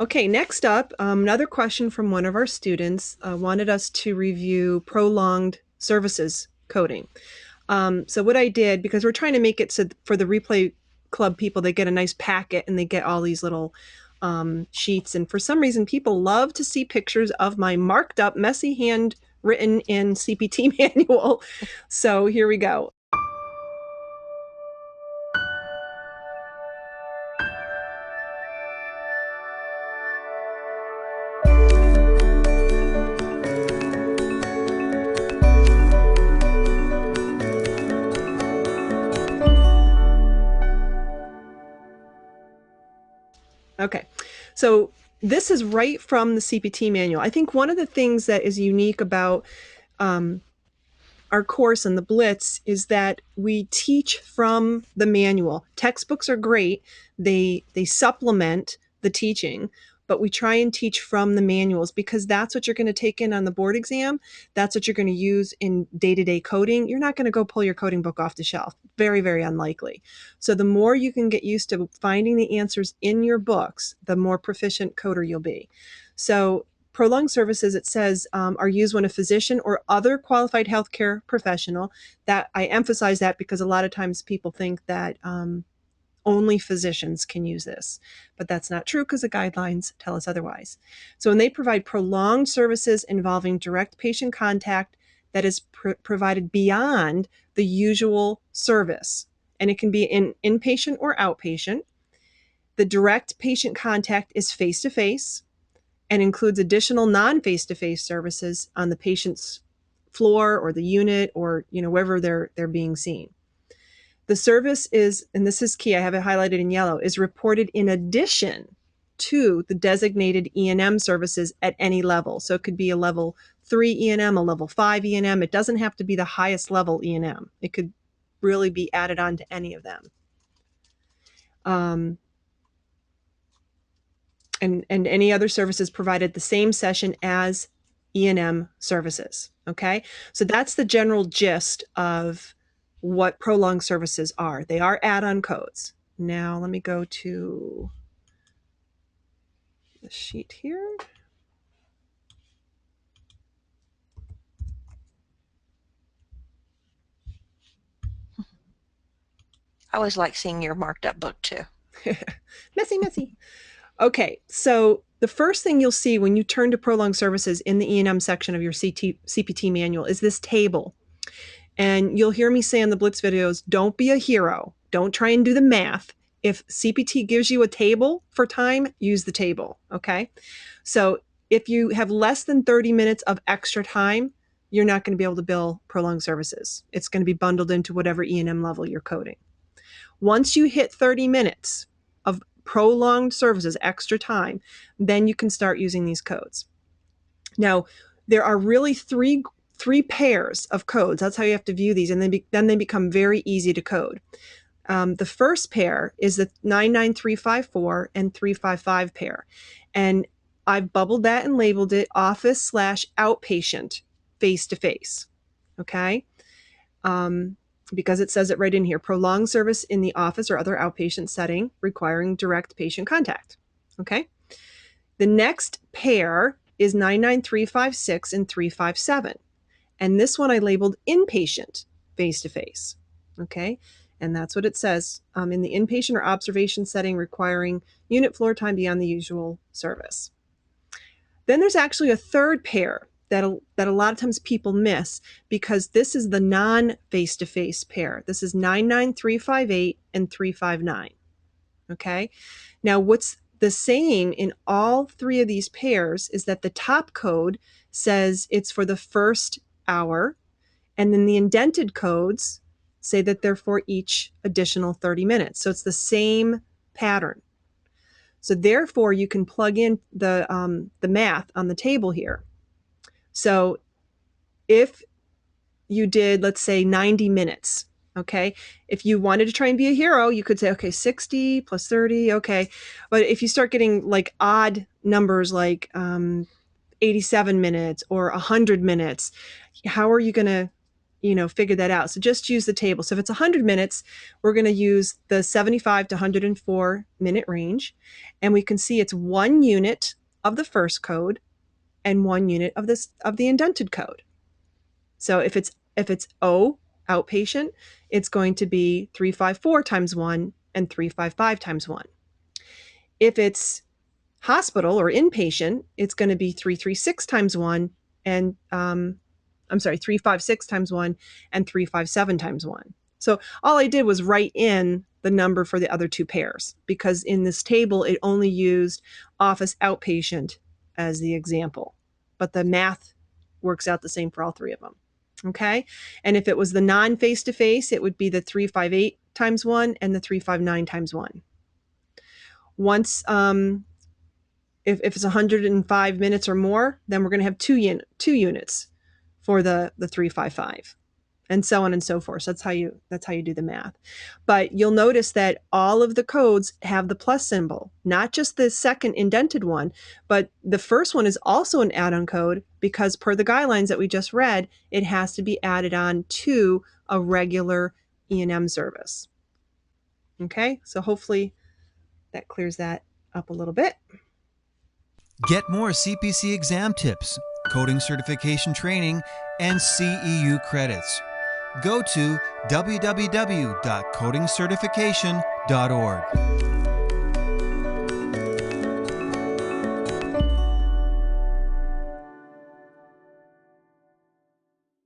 Okay, next up, another question from one of our students wanted us to review prolonged services coding. So what I did, because we're trying to make it so for the replay club people, they get a nice packet and they get all these little sheets. And for some reason, people love to see pictures of my marked up, messy handwritten in CPT manual. So here we go. Okay, so this is right from the CPT manual. I think one of the things that is unique about our course and the Blitz is that we teach from the manual. Textbooks are great. They supplement the teaching, but we try and teach from the manuals because that's what you're going to take in on the board exam. That's what you're going to use in day-to-day coding. You're not going to go pull your coding book off the shelf. Very, very unlikely. So the more you can get used to finding the answers in your books, the more proficient coder you'll be. So prolonged services, it says, are used when a physician or other qualified healthcare professional, that I emphasize that because a lot of times people think that only physicians can use this, but that's not true because the guidelines tell us otherwise. So when they provide prolonged services involving direct patient contact that is provided beyond the usual service, and it can be inpatient or outpatient. The direct patient contact is face-to-face and includes additional non-face-to-face services on the patient's floor or the unit or wherever they're being seen. The service is, and this is key, I have it highlighted in yellow, is reported in addition to the designated E&M services at any level. So it could be a level 3 E&M, a level 5 E&M. It doesn't have to be the highest level E&M. It could really be added on to any of them. And any other services provided the same session as E&M services, okay? So that's the general gist of what prolonged services are. They are add-on codes. Now let me go to the sheet here. I always like seeing your marked up book too. Messy, messy. Okay, so the first thing you'll see when you turn to prolonged services in the E&M section of your CPT manual is this table. And you'll hear me say in the Blitz videos, don't be a hero. Don't try and do the math. If CPT gives you a table for time, use the table, okay? So if you have less than 30 minutes of extra time, you're not going to be able to bill prolonged services. It's going to be bundled into whatever E&M level you're coding. Once you hit 30 minutes of prolonged services, extra time, then you can start using these codes. Now, there are really three pairs of codes. That's how you have to view these, and then they become very easy to code. The first pair is the 99354 and 355 pair, and I've bubbled that and labeled it office/outpatient face-to-face, okay? Because it says it right in here, prolonged service in the office or other outpatient setting requiring direct patient contact, okay? The next pair is 99356 and 357. And this one I labeled inpatient face-to-face, okay? And that's what it says, in the inpatient or observation setting requiring unit floor time beyond the usual service. Then there's actually a third pair that a lot of times people miss because this is the non-face-to-face pair. This is 99358 and 359, okay? Now what's the same in all three of these pairs is that the top code says it's for the first hour, and then the indented codes say that they're for each additional 30 minutes. So it's the same pattern. So therefore, you can plug in the math on the table here. So if you did, let's say, 90 minutes, okay? If you wanted to try and be a hero, you could say, okay, 60 plus 30, okay. But if you start getting like odd numbers like 87 minutes or 100 minutes, how are you going to figure that out. So just use the table. So if it's 100 minutes, we're going to use the 75 to 104 minute range. And we can see it's 1 unit of the first code and 1 unit of the indented code. So if it's O, outpatient, it's going to be 354 times 1 and 355 times 1. If it's hospital or inpatient, it's going to be 336 times 1 and 356 times 1 and 357 times 1. So all I did was write in the number for the other two pairs, because in this table it only used office outpatient as the example, but the math works out the same for all three of them. Okay. And if it was the non face-to-face, it would be the 358 times 1 and the 359 times 1. Once if it's 105 minutes or more, then we're going to have two units for the 355, and so on and so forth. So that's how you do the math. But you'll notice that all of the codes have the plus symbol, not just the second indented one, but the first one is also an add-on code, because per the guidelines that we just read, it has to be added on to a regular E&M service. Okay, so hopefully that clears that up a little bit. Get more CPC exam tips, coding certification training, and CEU credits. Go to www.codingcertification.org.